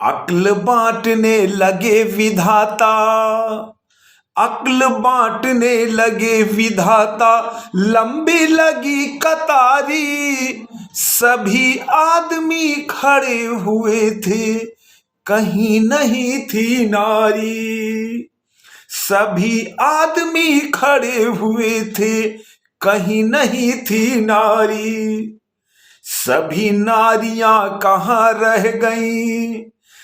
अक्ल बांटने लगे विधाता, अक्ल बांटने लगे विधाता, लंबी लगी कतारी। सभी आदमी खड़े हुए थे, कहीं नहीं थी नारी। सभी आदमी खड़े हुए थे, कहीं नहीं थी नारी। सभी नारियां कहाँ रह गईं,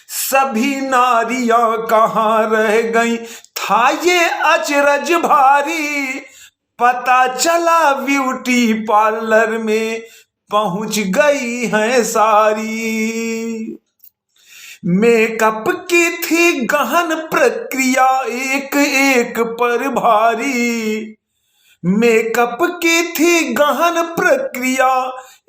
सभी नारियां कहाँ रह गईं। था ये अचरज भारी, पता चला ब्यूटी पार्लर में पहुंच गई हैं सारी। मेकअप की थी गहन प्रक्रिया, एक एक पर भारी। मेकअप की थी गहन प्रक्रिया,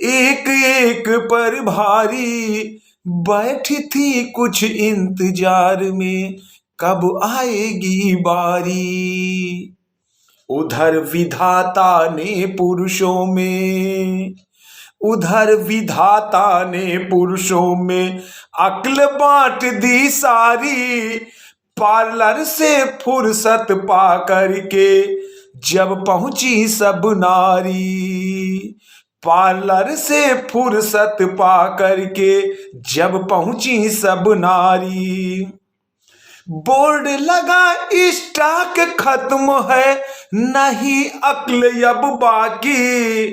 एक एक पर भारी। बैठी थी कुछ इंतजार में, कब आएगी बारी। उधर विधाता ने पुरुषों में, उधर विधाता ने पुरुषों में अक्ल बांट दी सारी। पार्लर से फुर्सत पा करके जब पहुंची सब नारी। पार्लर से फुर्सत पा करके जब पहुंची सब नारी। बोर्ड लगा स्टॉक खत्म है, नहीं अक्ल अब बाकी।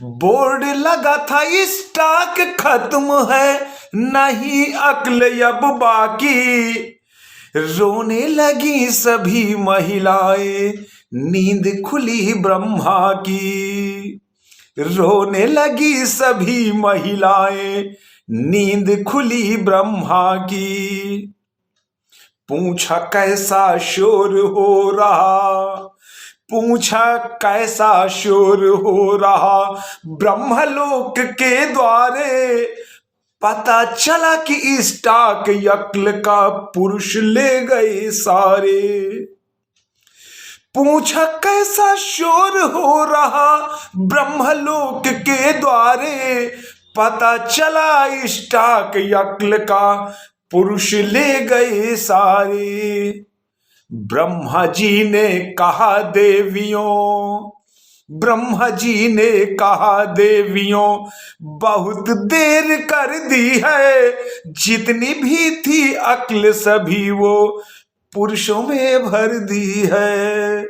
बोर्ड लगा था स्टॉक खत्म है, नहीं अक्ल अब बाकी। रोने लगी सभी महिलाएं, नींद खुली ब्रह्मा की। रोने लगी सभी महिलाएं, नींद खुली ब्रह्मा की। पूछा कैसा शोर हो रहा, पूछा कैसा शोर हो रहा ब्रह्मलोक के द्वारे। पता चला कि स्टॉक अक्ल का पुरुष ले गए सारे। पूछा कैसा शोर हो रहा ब्रह्मलोक के द्वारे। पता चला स्टॉक अक्ल का पुरुष ले गए सारे। ब्रह्मा जी ने कहा देवियों, ब्रह्मा जी ने कहा देवियों, बहुत देर कर दी है। जितनी भी थी अक्ल सभी वो पुरुषों में भर दी है।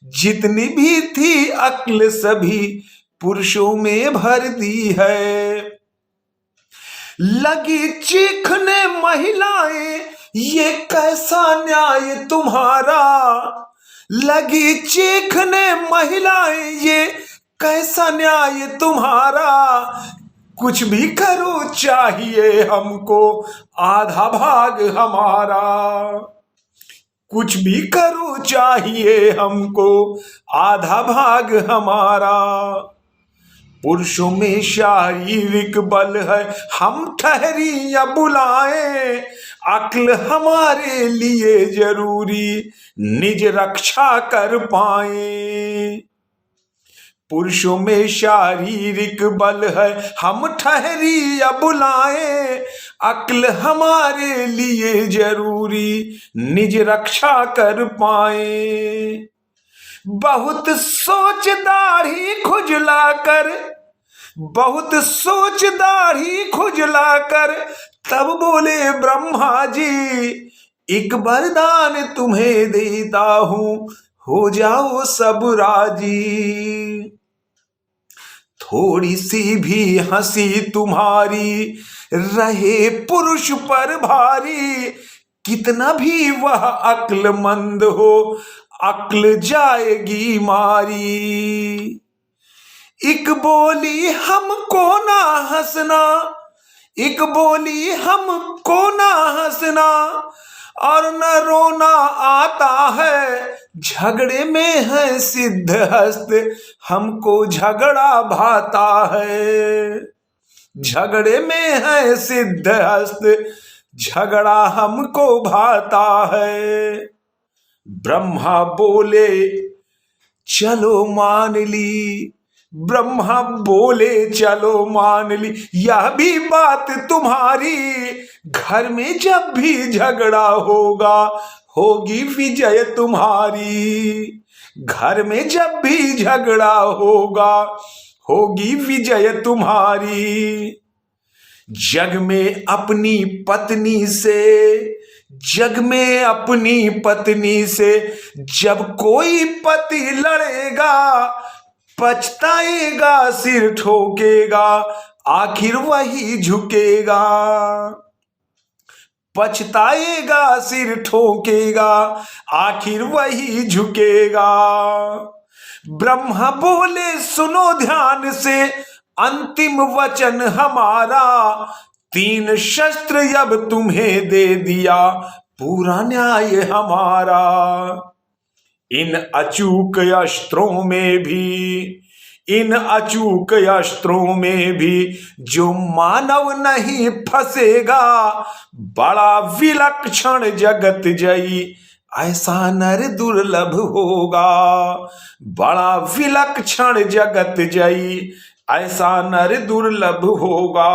जितनी भी थी अक्ल सभी पुरुषों में भर दी है। लगी चीखने महिलाएं, ये कैसा न्याय तुम्हारा। लगी चीखने महिलाएं, ये कैसा न्याय तुम्हारा। कुछ भी करो चाहिए हमको आधा भाग हमारा। कुछ भी करो चाहिए हमको आधा भाग हमारा। पुरुषों में शारीरिक बल है, हम ठहरी या बुलाएं। अक्ल हमारे लिए जरूरी, निज रक्षा कर पाए। पुरुषों में शारीरिक बल है, हम ठहरी या बुलाएं। अक्ल हमारे लिए जरूरी, निज रक्षा कर पाए। बहुत सोच दाढ़ी खुजला कर, बहुत सोच दाढ़ी खुजला कर, तब बोले ब्रह्मा जी, एक वरदान तुम्हें देता हूं, हो जाओ सब राजी। थोड़ी सी भी हंसी तुम्हारी रहे पुरुष पर भारी। कितना भी वह अक्लमंद हो, अक्ल जाएगी मारी। एक बोली हमको ना हंसना, एक बोली हमको ना हंसना, और न रोना आता है। झगड़े में है सिद्ध हस्त, हमको झगड़ा भाता है। झगड़े में है सिद्ध हस्त, झगड़ा हमको भाता है। ब्रह्मा बोले चलो मान ली, ब्रह्मा बोले चलो मान ली यह भी बात तुम्हारी, घर में जब भी झगड़ा होगा होगी विजय तुम्हारी, घर में जब भी झगड़ा होगा होगी विजय तुम्हारी। जग में अपनी पत्नी से, जग में अपनी पत्नी से जब कोई पति लड़ेगा, पछताएगा सिर ठोकेगा आखिर वही झुकेगा, पछताएगा सिर ठोकेगा आखिर वही झुकेगा। ब्रह्मा बोले सुनो ध्यान से अंतिम वचन हमारा, 3 शस्त्र अब तुम्हें दे दिया पूरा न्याय हमारा। इन अचूक अस्त्रों में भी, इन अचूक अस्त्रों में भी जो मानव नहीं फंसेगा, बड़ा विलक्षण जगत जयी ऐसा नर दुर्लभ होगा, बड़ा विलक्षण जगत जयी ऐसा नर दुर्लभ होगा।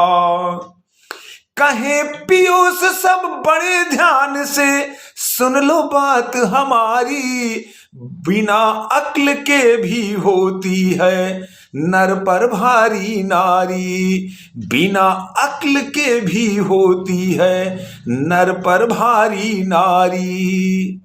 कहे पीयूष सब बड़े ध्यान से सुन लो बात हमारी, बिना अक्ल के भी होती है नर पर भारी नारी, बिना अक्ल के भी होती है नर पर भारी नारी।